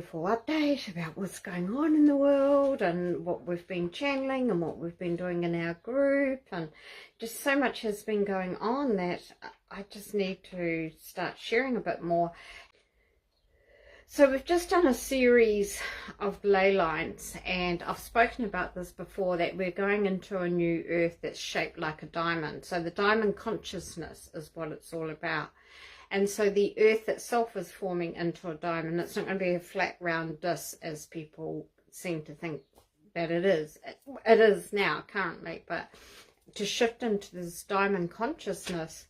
full update about what's going on in the world and what we've been channeling and what we've been doing in our group, and just so much has been going on that I just need to start sharing a bit more. So we've just done a series of ley lines, and I've spoken about this before, that we're going into a new earth that's shaped like a diamond. So the diamond consciousness is what it's all about. And so the earth itself is forming into a diamond. It's not going to be a flat round disc as people seem to think that it is. It is now currently, but to shift into this diamond consciousness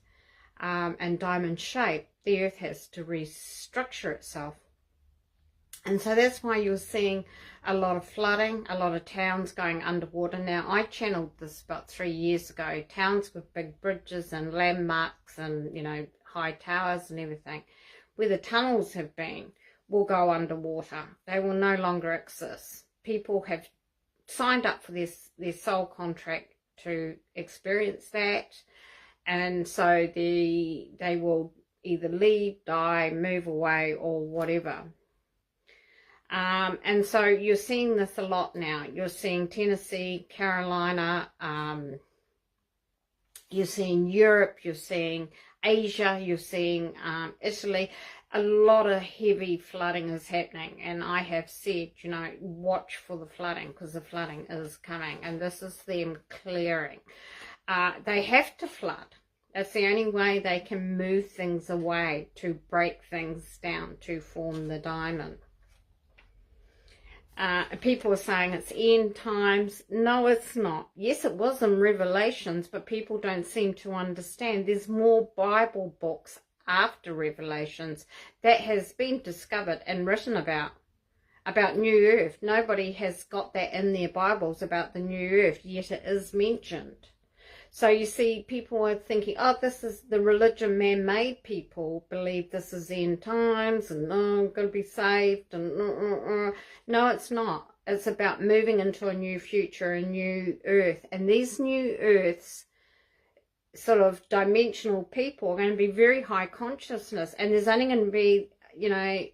and diamond shape, the earth has to restructure itself. And so that's why you're seeing a lot of flooding, a lot of towns going underwater. Now, I channeled this about 3 years ago. Towns with big bridges and landmarks and, you know, high towers and everything, where the tunnels have been, will go underwater. They will no longer exist. People have signed up for their soul contract to experience that. And so they will either leave, die, move away, or whatever. And so you're seeing this a lot now. You're seeing Tennessee, Carolina, you're seeing Europe, you're seeing Asia, you're seeing Italy. A lot of heavy flooding is happening, and I have said, you know, watch for the flooding, because the flooding is coming, and this is them clearing. They have to flood. That's the only way they can move things away, to break things down to form the diamond. People are saying it's end times. No, it's not. Yes, it was in Revelations, but people don't seem to understand. There's more Bible books after Revelations that has been discovered and written about New Earth. Nobody has got that in their Bibles about the New Earth, yet it is mentioned. So you see, people are thinking, oh, this is the religion, man-made people believe this is end times, and oh, I'm going to be saved, and no, it's not. It's about moving into a new future, a new earth. And these new earths, sort of dimensional people, are going to be very high consciousness, and there's only going to be, you know,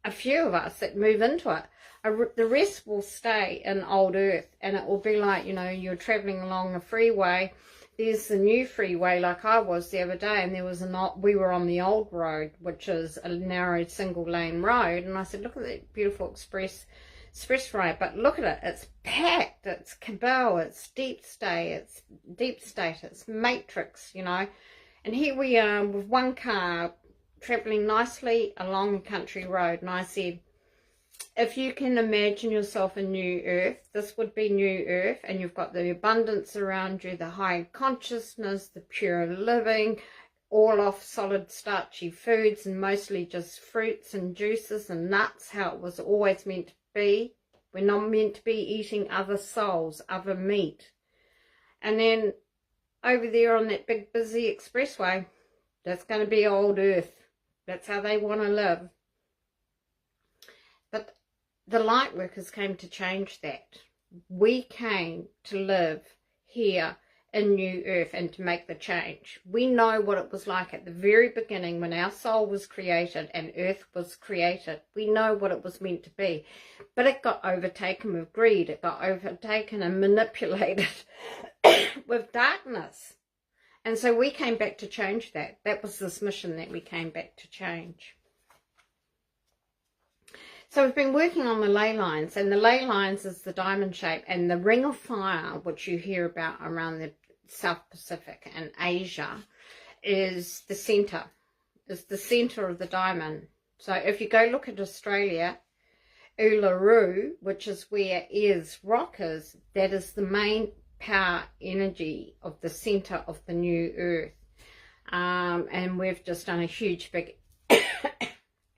a few of us that move into it. The rest will stay in old earth, and it will be like, you know, you're traveling along a freeway. There's the new freeway, like I was the other day, and there was we were on the old road, which is a narrow single lane road, and I said, look at that beautiful expressway, but look at it, it's packed, it's cabal, it's deep state, it's matrix, you know. And here we are with one car traveling nicely along a country road, and I said, if you can imagine yourself in New Earth, this would be New Earth, and you've got the abundance around you, the high consciousness, the pure living, all off solid starchy foods, and mostly just fruits and juices and nuts, how it was always meant to be. We're not meant to be eating other souls, other meat. And then over there on that big busy expressway, that's going to be old Earth. That's how they want to live. But the light workers came to change that. We came to live here in New Earth and to make the change. We know what it was like at the very beginning when our soul was created and Earth was created. We know what it was meant to be. But it got overtaken with greed. It got overtaken and manipulated with darkness. And so we came back to change that. That was this mission that we came back to change. So we've been working on the ley lines, and the ley lines is the diamond shape, and the ring of fire, which you hear about around the South Pacific and Asia, is the center. It's the center of the diamond. So if you go look at Australia, Uluru, which is where Ayers Rock is, that is the main power energy of the center of the new earth. And we've just done a huge big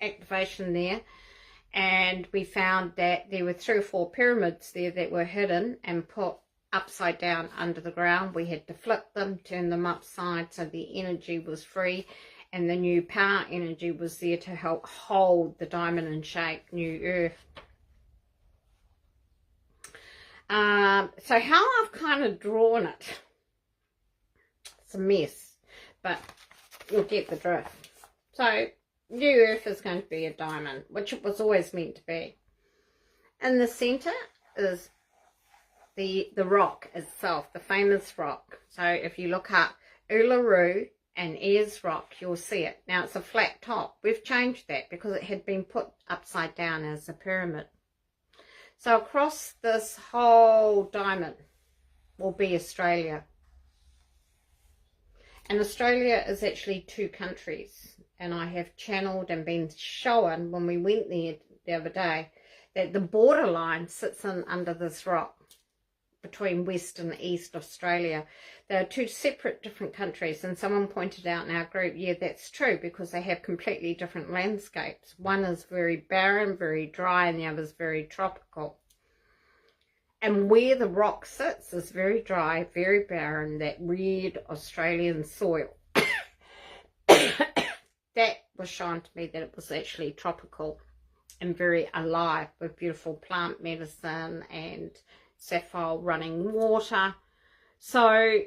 activation there. And we found that there were 3 or 4 pyramids there that were hidden and put upside down under the ground. We had to flip them, turn them upside, so the energy was free, and the new power energy was there to help hold the diamond and shape new earth. So how I've kind of drawn it, it's a mess, but you'll get the drift. So New Earth is going to be a diamond, which it was always meant to be. In the centre is the rock itself, the famous rock. So if you look up Uluru and Ayers Rock, you'll see it. Now it's a flat top. We've changed that because it had been put upside down as a pyramid. So across this whole diamond will be Australia. And Australia is actually 2 countries. And I have channeled and been shown when we went there the other day that the borderline sits in under this rock between West and East Australia. They are 2 separate different countries, and someone pointed out in our group, yeah, that's true, because they have completely different landscapes. One is very barren, very dry, and the other is very tropical. And where the rock sits is very dry, very barren, that red Australian soil. That was shown to me that it was actually tropical and very alive with beautiful plant medicine and sapphire running water. So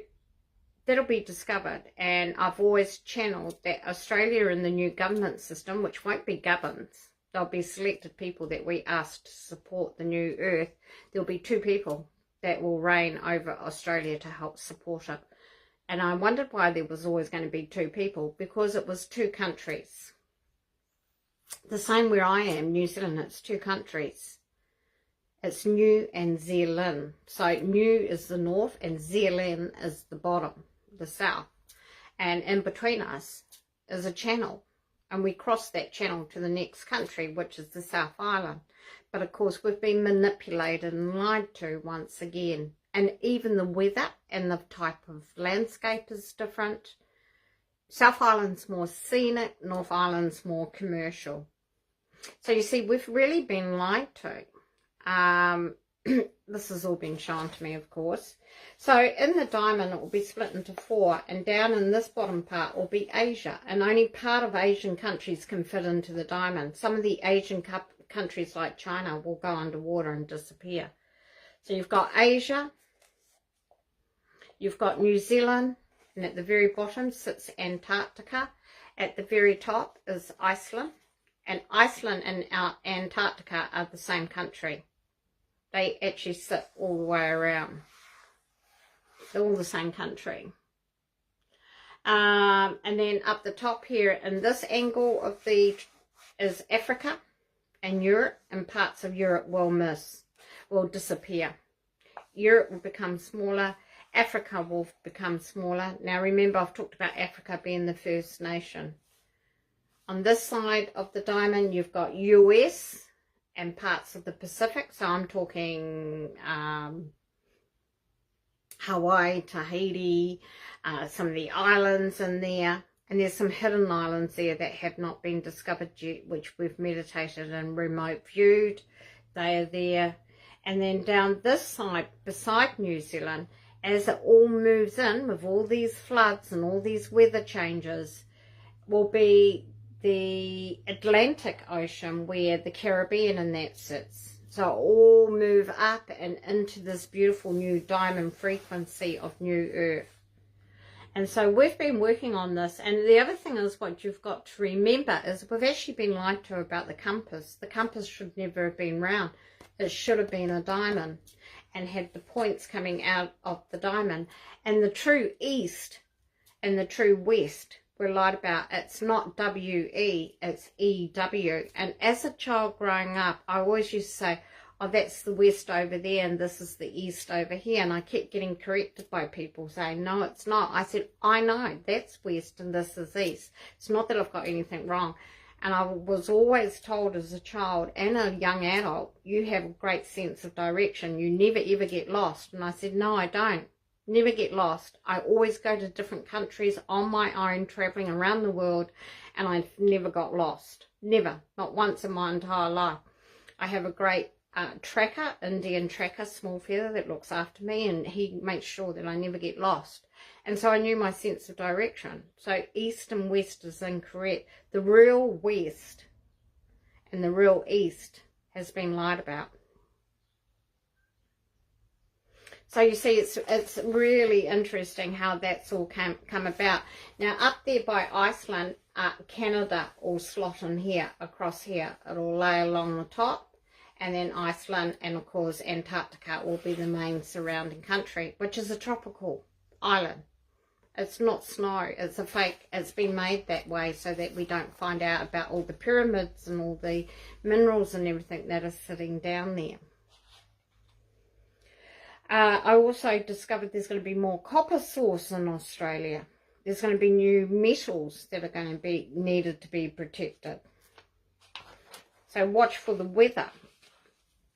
that'll be discovered. And I've always channeled that Australia in the new government system, which won't be governed, there'll be selected people that we ask to support the new earth. There'll be 2 people that will reign over Australia to help support it. And I wondered why there was always going to be 2 people, because it was 2 countries. The same where I am, New Zealand, it's 2 countries. It's New and Zealand. So New is the north and Zealand is the bottom, the south. And in between us is a channel. And we cross that channel to the next country, which is the South Island. But of course we've been manipulated and lied to once again. And even the weather and the type of landscape is different. South Island's more scenic, North Island's more commercial. So you see, we've really been lied to. This has all been shown to me, of course. So in the diamond, it will be split into 4, and down in this bottom part will be Asia, and only part of Asian countries can fit into the diamond. Some of the Asian countries like China will go underwater and disappear. So you've got Asia, you've got New Zealand, and at the very bottom sits Antarctica. At the very top is Iceland, and Iceland and Antarctica are the same country. They actually sit all the way around. They're all the same country. And then up the top here, in this angle of is Africa and Europe, and parts of Europe will disappear. Europe will become smaller. Africa will become smaller. Now remember, I've talked about Africa being the first nation. On this side of the diamond, you've got US and parts of the Pacific. So I'm talking Hawaii, Tahiti, some of the islands in there. And there's some hidden islands there that have not been discovered yet, which we've meditated and remote viewed. They are there. And then down this side, beside New Zealand, as it all moves in with all these floods and all these weather changes, will be the Atlantic Ocean, where the Caribbean and that sits. So all move up and into this beautiful new diamond frequency of new earth. And so we've been working on this. And the other thing is, what you've got to remember is we've actually been lied to about the compass. The compass should never have been round. It should have been a diamond and had the points coming out of the diamond. And the true east and the true west were lied about. It's not W-E, it's E-W. And as a child growing up, I always used to say, oh, that's the west over there and this is the east over here. And I kept getting corrected by people saying, no, it's not. I said, I know, that's west and this is east. It's not that I've got anything wrong. And I was always told as a child and a young adult, you have a great sense of direction. You never ever get lost. And I said, no, I don't. Never get lost. I always go to different countries on my own, traveling around the world, and I've never got lost. Never. Not once in my entire life. I have a great tracker, Indian tracker, small feather, that looks after me, and he makes sure that I never get lost. And so I knew my sense of direction. So east and west is incorrect. The real west and the real east has been lied about. So you see, it's really interesting how that's all come about. Now up there by Iceland, Canada will slot in here, across here. It'll lay along the top, and then Iceland and of course Antarctica will be the main surrounding country, which is a tropical island. It's not snow, it's a fake, it's been made that way so that we don't find out about all the pyramids and all the minerals and everything that are sitting down there. I also discovered there's going to be more copper source in Australia. There's going to be new metals that are going to be needed to be protected. So watch for the weather.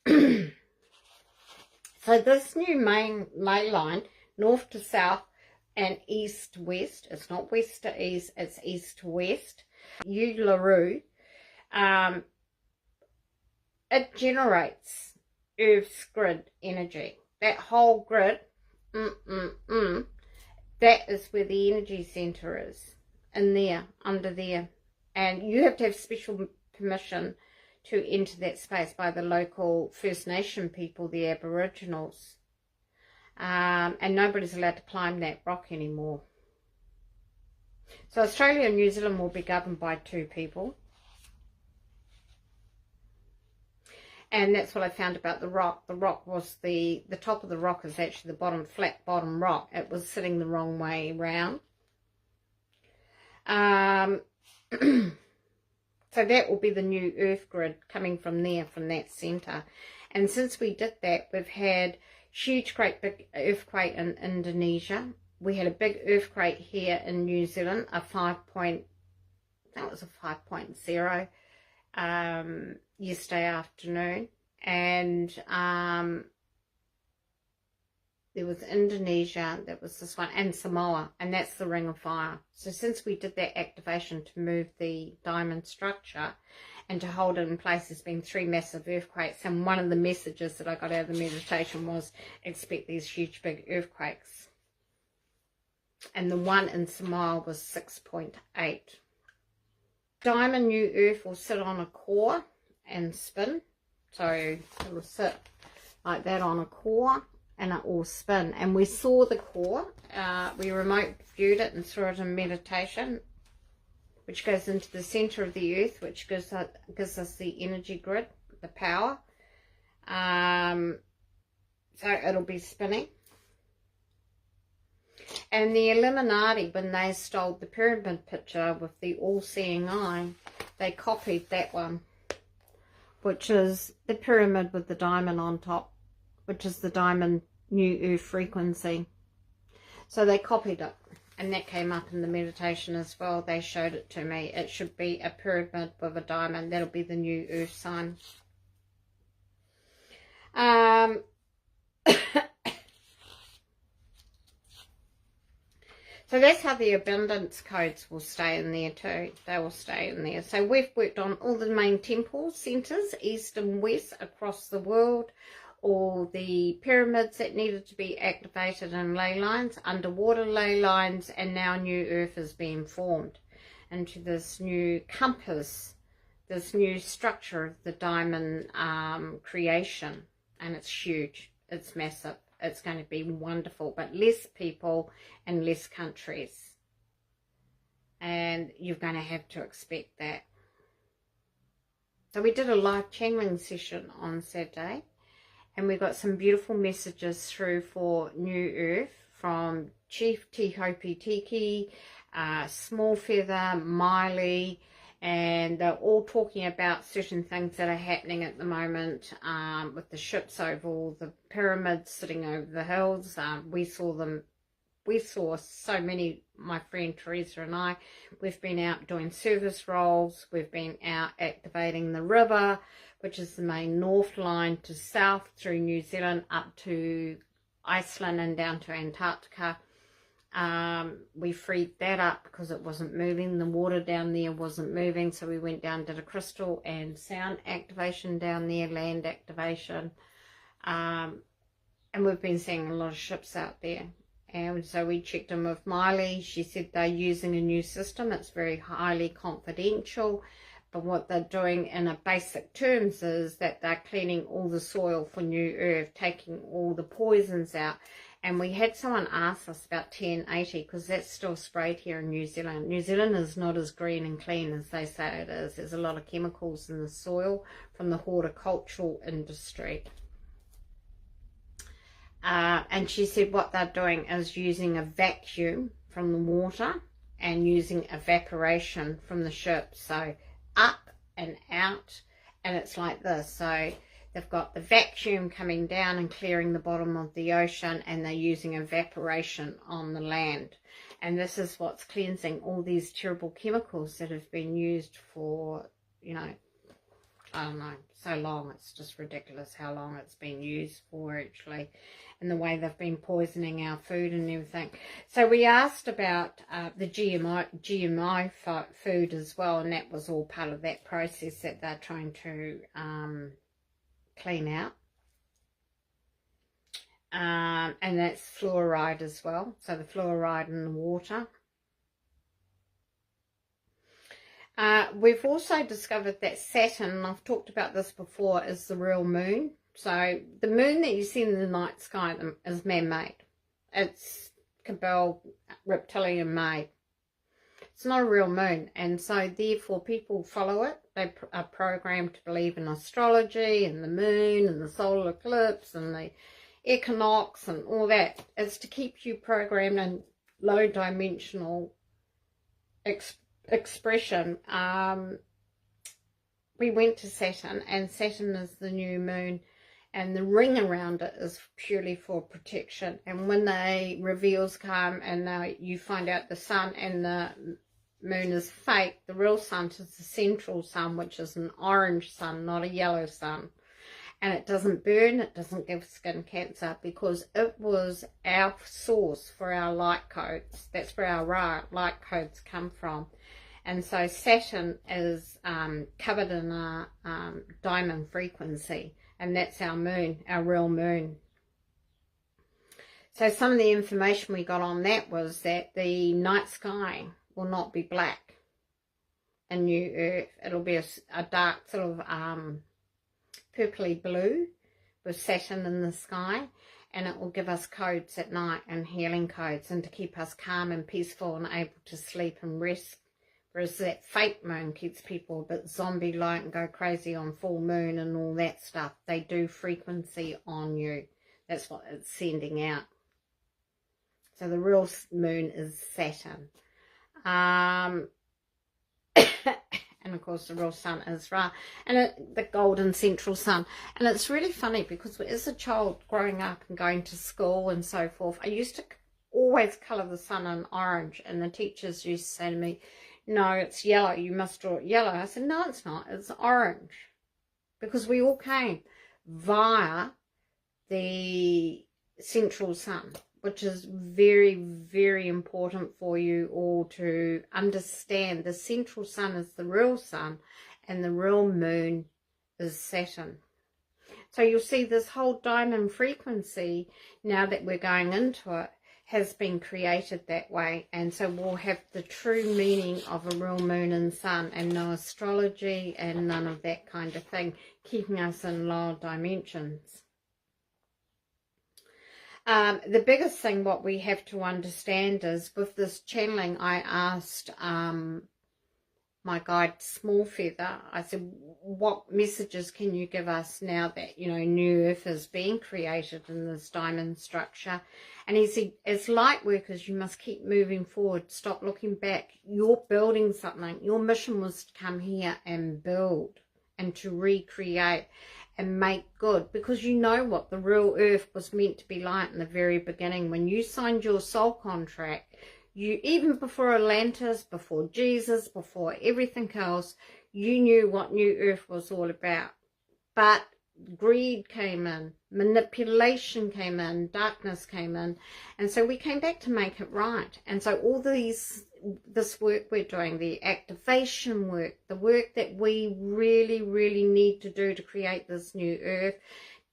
So this new main ley line, north to south and east to west, it's not west to east, it's east to west, Uluru, it generates Earth's grid energy. That whole grid, that is where the energy centre is, in there, under there. And you have to have special permission to enter that space by the local First Nation people, the Aboriginals. And nobody's allowed to climb that rock anymore. So Australia and New Zealand will be governed by 2 people. And that's what I found about the rock. The rock was the top of the rock is actually the bottom, flat bottom rock. It was sitting the wrong way round. So that will be the new Earth grid coming from there, from that centre. And since we did that, we've had huge, great big earthquake in Indonesia. We had a big earthquake here in New Zealand, a 5.0 yesterday afternoon, and there was Indonesia, that was this one, and Samoa, and that's the Ring of Fire. So since we did that activation to move the diamond structure and to hold it in place, there's been 3 massive earthquakes, and one of the messages that I got out of the meditation was expect these huge big earthquakes. And the one in Samoa was 6.8. Diamond new earth will sit on a core and spin, so it will sit like that on a core and it will spin. And we saw the core, we remote viewed it and saw it in meditation, which goes into the center of the earth, which gives us the energy grid, the power. So it'll be spinning. And the Illuminati, when they stole the pyramid picture with the all-seeing eye, they copied that one, which is the pyramid with the diamond on top, which is the diamond new earth frequency. So they copied it, and that came up in the meditation as well. They showed it to me. It should be a pyramid with a diamond. That'll be the new earth sign. So that's how the abundance codes will stay in there too. They will stay in there. So we've worked on all the main temple centres, east and west, across the world. All the pyramids that needed to be activated in ley lines, underwater ley lines, and now new earth is being formed into this new compass, this new structure of the diamond creation. And it's huge. It's massive. It's going to be wonderful, but less people and less countries. And you're going to have to expect that. So we did a live channeling session on Saturday, and we got some beautiful messages through for New Earth from Chief Tihopi Tiki, Small Feather, Miley, and they're all talking about certain things that are happening at the moment with the ships over all the pyramids sitting over the hills. We saw so many, my friend Teresa and I, we've been out doing service roles, we've been out activating the river, which is the main north line to south through New Zealand up to Iceland and down to Antarctica. We freed that up because it wasn't moving. The water down there wasn't moving, so we went down, did a crystal and sound activation down there, land activation, and we've been seeing a lot of ships out there. And so we checked in with Miley. She said they're using a new system. It's very highly confidential, but what they're doing in a basic terms is that they're cleaning all the soil for New Earth, taking all the poisons out, And we had someone ask us about 1080, because that's still sprayed here in New Zealand. New Zealand is not as green and clean as they say it is. There's a lot of chemicals in the soil from the horticultural industry. And she said what they're doing is using a vacuum from the water and using evaporation from the ship. So up and out, and it's like this. So they've got the vacuum coming down and clearing the bottom of the ocean, and they're using evaporation on the land. And this is what's cleansing all these terrible chemicals that have been used for, you know, I don't know, so long. It's just ridiculous how long it's been used for, actually, and the way they've been poisoning our food and everything. So we asked about the GMO food as well, and that was all part of that process that they're trying to clean out. And that's fluoride as well, so the fluoride in the water. We've also discovered that Saturn, and I've talked about this before, is the real moon. So the moon that you see in the night sky is man-made. It's Cabal reptilian made. It's not a real moon, and so therefore people follow it. They are programmed to believe in astrology and the moon and the solar eclipse and the equinox and all that. It's to keep you programmed in low dimensional expression. We went to Saturn, and Saturn is the new moon, and the ring around it is purely for protection. And when the reveals come and you find out the sun and the moon is fake, the real sun is the central sun, which is an orange sun, not a yellow sun. And it doesn't burn, it doesn't give skin cancer, because it was our source for our light codes. That's where our light codes come from. And so Saturn is covered in a diamond frequency, and that's our moon, our real moon. So some of the information we got on that was that the night sky will not be black in New Earth. It'll be a dark sort of purpley blue with Saturn in the sky, and it will give us codes at night and healing codes, and to keep us calm and peaceful and able to sleep and rest. Whereas that fake moon keeps people a bit zombie-like and go crazy on full moon and all that stuff. They do frequency on you. That's what it's sending out. So the real moon is Saturn. And of course the real sun is Ra. And the golden central sun. And it's really funny, because as a child growing up and going to school and so forth, I used to always colour the sun in orange. And the teachers used to say to me, no, it's yellow, you must draw it yellow. I said, no, it's not, it's orange. Because we all came via the central sun, which is very, very important for you all to understand. The central sun is the real sun, and the real moon is Saturn. So you'll see this whole diamond frequency, now that we're going into it, has been created that way. And so we'll have the true meaning of a real moon and sun, and no astrology and none of that kind of thing, keeping us in lower dimensions. The biggest thing what we have to understand is, with this channeling, I asked my guide Small Feather, I said, what messages can you give us now that, you know, New Earth is being created in this diamond structure? And he said, as light workers, you must keep moving forward, stop looking back. You're building something. Your mission was to come here and build and to recreate and make good, because you know what the real Earth was meant to be like in the very beginning. When you signed your soul contract, you, even before Atlantis, before Jesus, before everything else, you knew what New Earth was all about. But greed came in, manipulation came in, darkness came in, and so we came back to make it right. And so all this work we're doing, the activation work, the work that we really, really need to do to create this new Earth,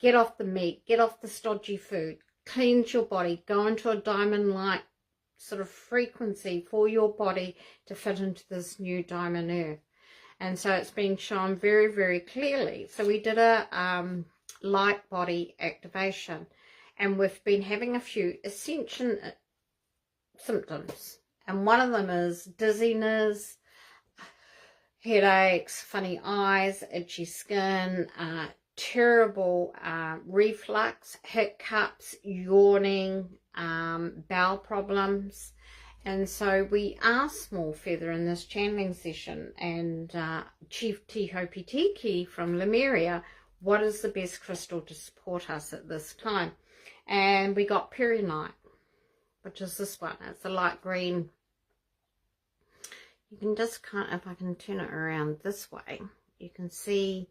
get off the meat, get off the stodgy food, cleanse your body, go into a diamond light sort of frequency for your body to fit into this new diamond Earth. And so it's been shown very, very clearly. So we did a light body activation, and we've been having a few ascension symptoms, and one of them is dizziness, headaches, funny eyes, itchy skin, terrible reflux, hiccups, yawning, bowel problems. And so we asked Small Feather in this channeling session and Chief Tihopi Tiki from Lemuria, what is the best crystal to support us at this time? And we got Perionite, which is this one. It's a light green. You can just if I can turn it around this way, you can see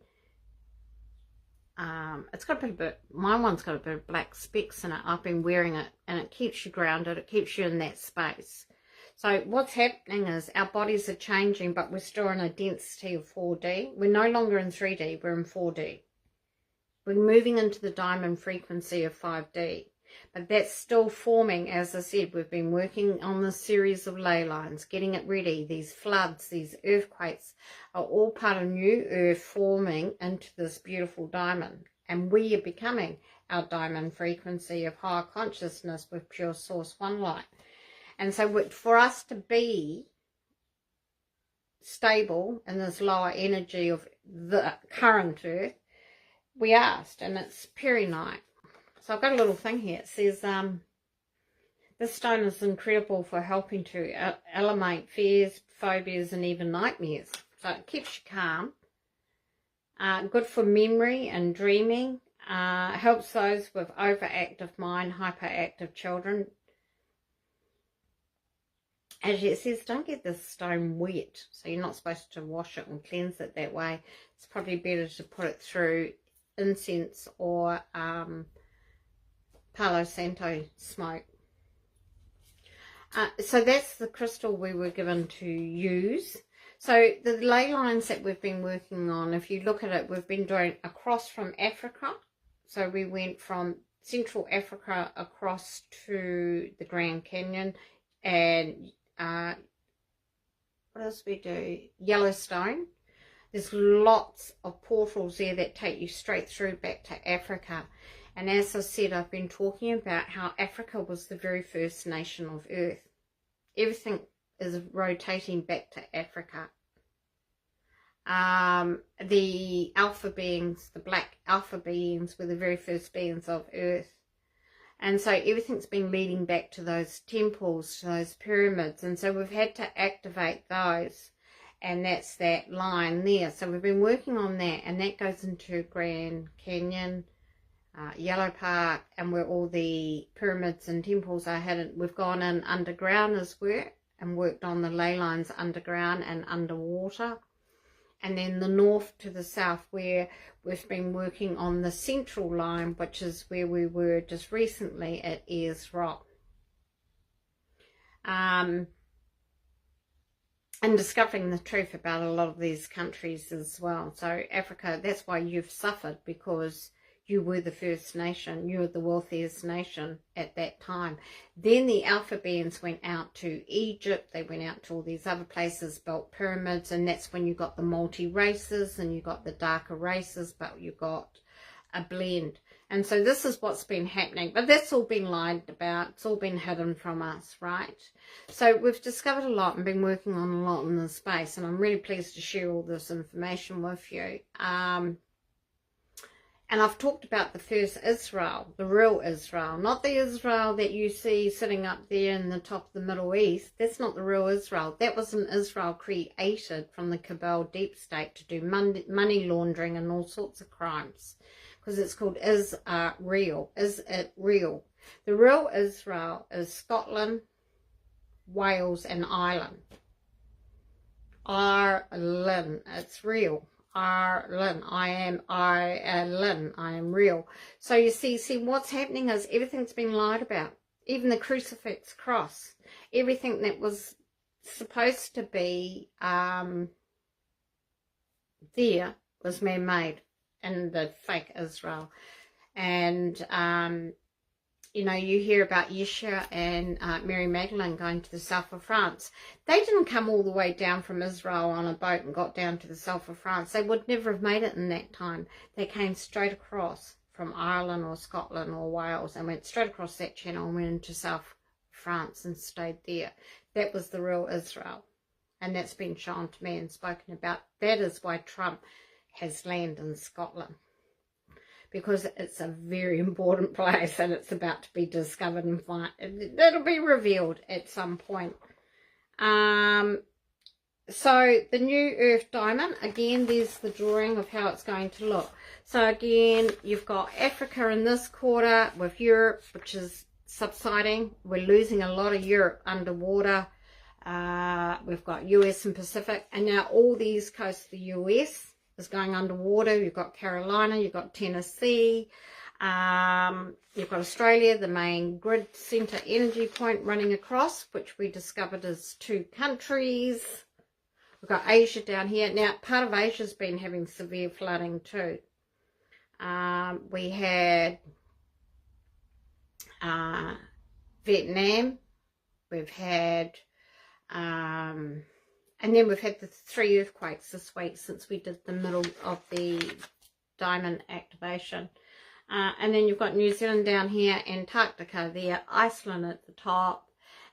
it's got a bit, my one's got a bit of black specks in it. I've been wearing it, and it keeps you grounded. It keeps you in that space. So what's happening is our bodies are changing, but we're still in a density of 4D. We're no longer in 3D, we're in 4D. We're moving into the diamond frequency of 5D. But that's still forming. As I said, we've been working on this series of ley lines, getting it ready. These floods, these earthquakes are all part of new earth forming into this beautiful diamond. And we are becoming our diamond frequency of higher consciousness with pure source one light. And so for us to be stable in this lower energy of the current earth, we asked, and it's Perionite. So I've got a little thing here. It says, this stone is incredible for helping to eliminate fears, phobias, and even nightmares. So it keeps you calm. Good for memory and dreaming. Helps those with overactive mind, hyperactive children. As it says, don't get this stone wet. So you're not supposed to wash it and cleanse it that way. It's probably better to put it through incense or Palo Santo smoke. So that's the crystal we were given to use. So the ley lines that we've been working on, if you look at it, we've been doing across from Africa. So we went from Central Africa across to the Grand Canyon, and what else we do? Yellowstone. There's lots of portals there that take you straight through back to Africa. And as I said, I've been talking about how Africa was the very first nation of Earth. Everything is rotating back to Africa. The alpha beings, the black alpha beings, were the very first beings of Earth. And so everything's been leading back to those temples, to those pyramids. And so we've had to activate those. And that's that line there. So we've been working on that. And that goes into Grand Canyon, Yellow Park, and where all the pyramids and temples are hidden. We've gone in underground as work and worked on the ley lines underground and underwater. And then the north to the south, where we've been working on the central line, which is where we were just recently at Ayers Rock. And discovering the truth about a lot of these countries as well. So Africa, that's why you've suffered, because you were the first nation, you were the wealthiest nation at that time. Then the alpha beings went out to Egypt, they went out to all these other places, built pyramids, and that's when you got the multi-races and you got the darker races, but you got a blend. And so this is what's been happening, but that's all been lied about, it's all been hidden from us, right? So we've discovered a lot and been working on a lot in this space, and I'm really pleased to share all this information with you. And I've talked about the first Israel, the real Israel, not the Israel that you see sitting up there in the top of the Middle East. That's not the real Israel. That was an Israel created from the Cabal deep state to do money laundering and all sorts of crimes. Because it's called Is-Real. Is it real? The real Israel is Scotland, Wales and Ireland. Ireland. It's real. Ireland. I am Ireland. I am real. So you see what's happening is everything's been lied about. Even the crucifix cross. Everything that was supposed to be there was man-made in the fake Israel. And you know, you hear about Yeshua and Mary Magdalene going to the south of France. They didn't come all the way down from Israel on a boat and got down to the south of France. They would never have made it in that time. They came straight across from Ireland or Scotland or Wales and went straight across that channel and went into South France and stayed there. That was the real Israel. And that's been shown to me and spoken about. That is why Trump has land in Scotland, because it's a very important place and it's about to be discovered and it'll be revealed at some point. So the new Earth diamond, again, there's the drawing of how it's going to look. So again, you've got Africa in this quarter with Europe, which is subsiding. We're losing a lot of Europe underwater. We've got US and Pacific, and now all the east coast of the US is going underwater. You've got Carolina, you've got Tennessee, you've got Australia, the main grid center energy point running across, which we discovered is 2 countries. We've got Asia down here. Now, part of Asia's been having severe flooding too. We had Vietnam. We've had, and then we've had the 3 earthquakes this week since we did the middle of the diamond activation. And then you've got New Zealand down here, Antarctica there, Iceland at the top.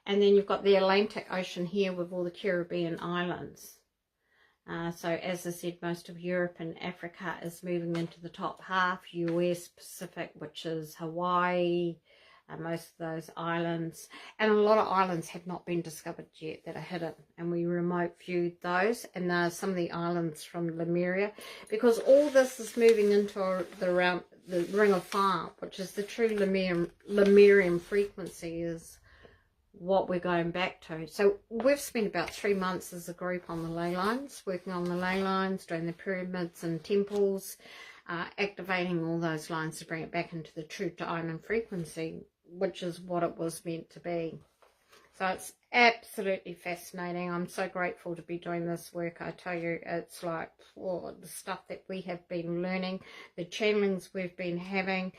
And then you've got the Atlantic Ocean here with all the Caribbean islands. So as I said, most of Europe and Africa is moving into the top half. US, Pacific, which is Hawaii, most of those islands. And a lot of islands have not been discovered yet that are hidden. And we remote viewed those. And there's some of the islands from Lemuria. Because all this is moving into the Ring of Fire, which is the true Lemurian frequency, is what we're going back to. So we've spent about 3 months as a group on the Leylines, working on the Leylines, doing the pyramids and temples, activating all those lines to bring it back into the true diamond frequency, which is what it was meant to be. So it's absolutely fascinating. I'm so grateful to be doing this work. I tell you, it's like the stuff that we have been learning, the channelings we've been having,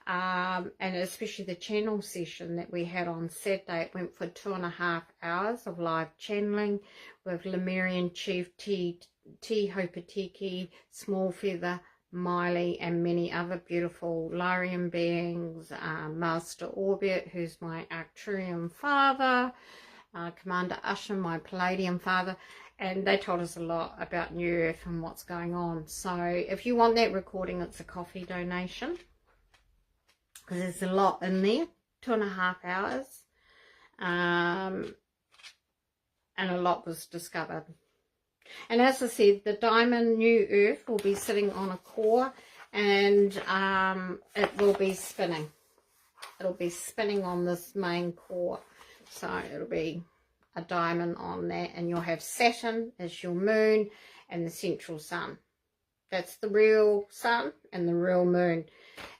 and especially the channel session that we had on Saturday. It went for 2.5 hours of live channeling with Lemurian Chief T. Hopatiki, Small Feather, Miley, and many other beautiful Lyrian beings, Master Orbit, who's my Arcturian father, Commander Usher, my Palladium father, and they told us a lot about New Earth and what's going on. So if you want that recording, it's a coffee donation, because there's a lot in there. 2.5 hours, and a lot was discovered. And as I said, the diamond New Earth will be sitting on a core, and it will be spinning. It'll be spinning on this main core. So it'll be a diamond on that, and you'll have Saturn as your moon and the central sun. That's the real sun and the real moon.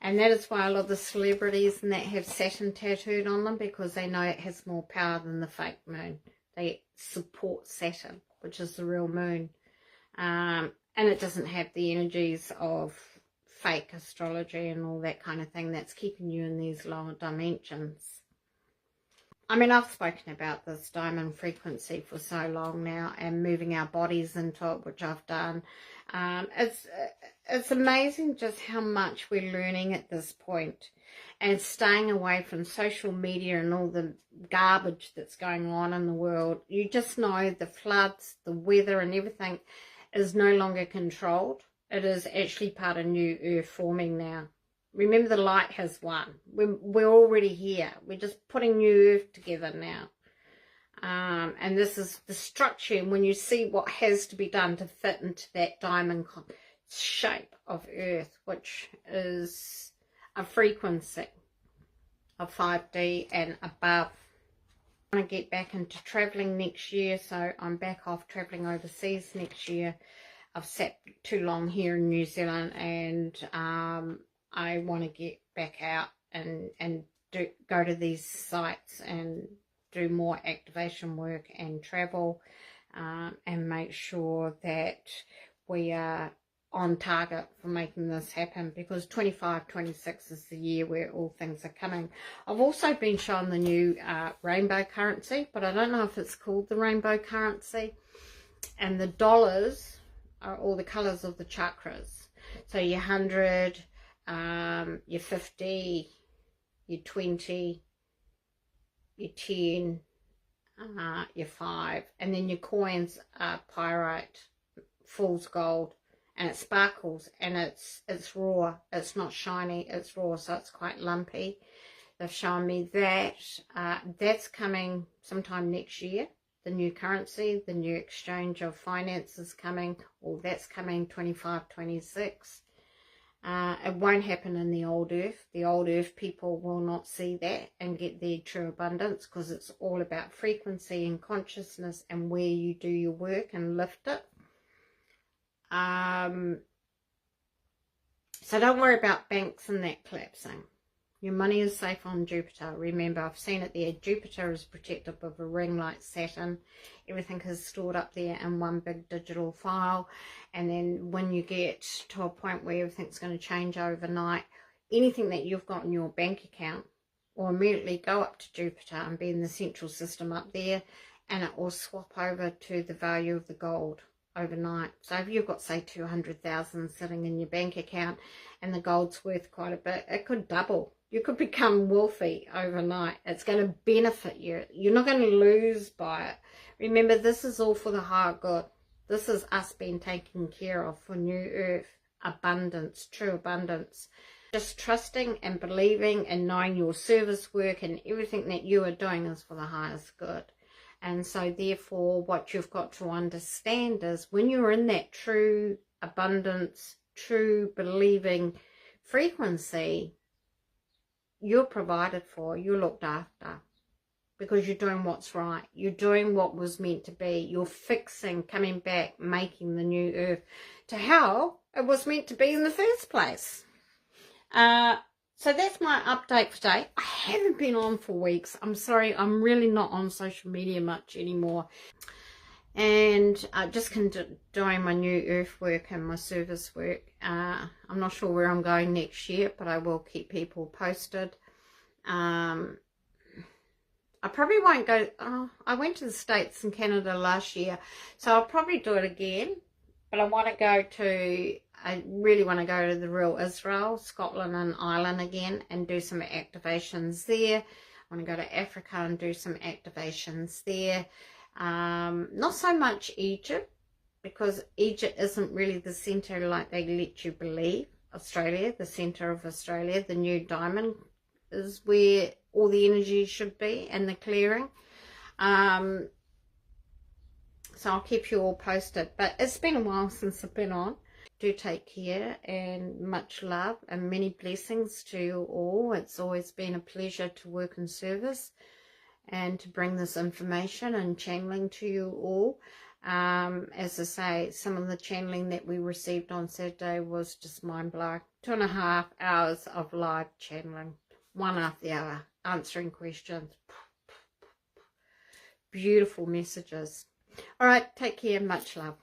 And that is why a lot of the celebrities and that have Saturn tattooed on them, because they know it has more power than the fake moon. They support Saturn, which is the real moon. And it doesn't have the energies of fake astrology and all that kind of thing that's keeping you in these lower dimensions. I mean, I've spoken about this diamond frequency for so long now, and moving our bodies into it, which I've done. It's amazing just how much we're learning at this point, and staying away from social media and all the garbage that's going on in the world. You just know the floods, the weather and everything is no longer controlled. It is actually part of New Earth forming now. Remember, the light has won. We're already here. We're just putting New Earth together now. And this is the structure. And when you see what has to be done to fit into that diamond shape of Earth, which is a frequency of 5D and above. I want to get back into travelling next year, so I'm back off travelling overseas next year. I've sat too long here in New Zealand, and I want to get back out and go to these sites and do more activation work and travel, and make sure that we are on target for making this happen, because 25-26 is the year where all things are coming. I've also been shown the new rainbow currency, but I don't know if it's called the rainbow currency. And the dollars are all the colours of the chakras. So your 100, your 50, your 20, your 10, your 5, and then your coins are pyrite, fool's gold, and it sparkles, and it's raw. It's not shiny, it's raw, so it's quite lumpy. They've shown me that. That's coming sometime next year. The new currency, the new exchange of finance is coming, or that's coming 25, 26. It won't happen in the old earth. The old earth people will not see that and get their true abundance, because it's all about frequency and consciousness and where you do your work and lift it. So don't worry about banks and that collapsing. Your money is safe on Jupiter. Remember, I've seen it there. Jupiter is protective of a ring like Saturn. Everything is stored up there in one big digital file. And then when you get to a point where everything's going to change overnight, anything that you've got in your bank account will immediately go up to Jupiter and be in the central system up there, and it will swap over to the value of the gold overnight. So if you've got, say, 200,000 sitting in your bank account and the gold's worth quite a bit, it could double. You could become wealthy overnight. It's going to benefit you. You're not going to lose by it. Remember, this is all for the higher good. This is us being taken care of for New Earth. Abundance, true abundance. Just trusting and believing and knowing your service work and everything that you are doing is for the highest good. And so therefore, what you've got to understand is when you're in that true abundance, true believing frequency, you're provided for, you're looked after, because you're doing what's right. You're doing what was meant to be. You're fixing, coming back, making the new earth to how it was meant to be in the first place. So that's my update for today. I haven't been on for weeks. I'm sorry, I'm really not on social media much anymore. And just doing my new earth work and my service work. I'm not sure where I'm going next year, but I will keep people posted. I probably won't go. I went to the States and Canada last year, so I'll probably do it again. But I really want to go to the real Israel, Scotland and Ireland again and do some activations there. I want to go to Africa and do some activations there. Not so much Egypt, because Egypt isn't really the center like they let you believe. Australia, the center of Australia, the new diamond is where all the energy should be, and the clearing. So I'll keep you all posted, but it's been a while since I've been on. Do take care, and much love and many blessings to you all. It's always been a pleasure to work in service and to bring this information and channeling to you all. As I say, some of the channeling that we received on Saturday was just mind-blowing. 2.5 hours of live channeling, one after the other, answering questions. Beautiful messages. All right, take care, much love.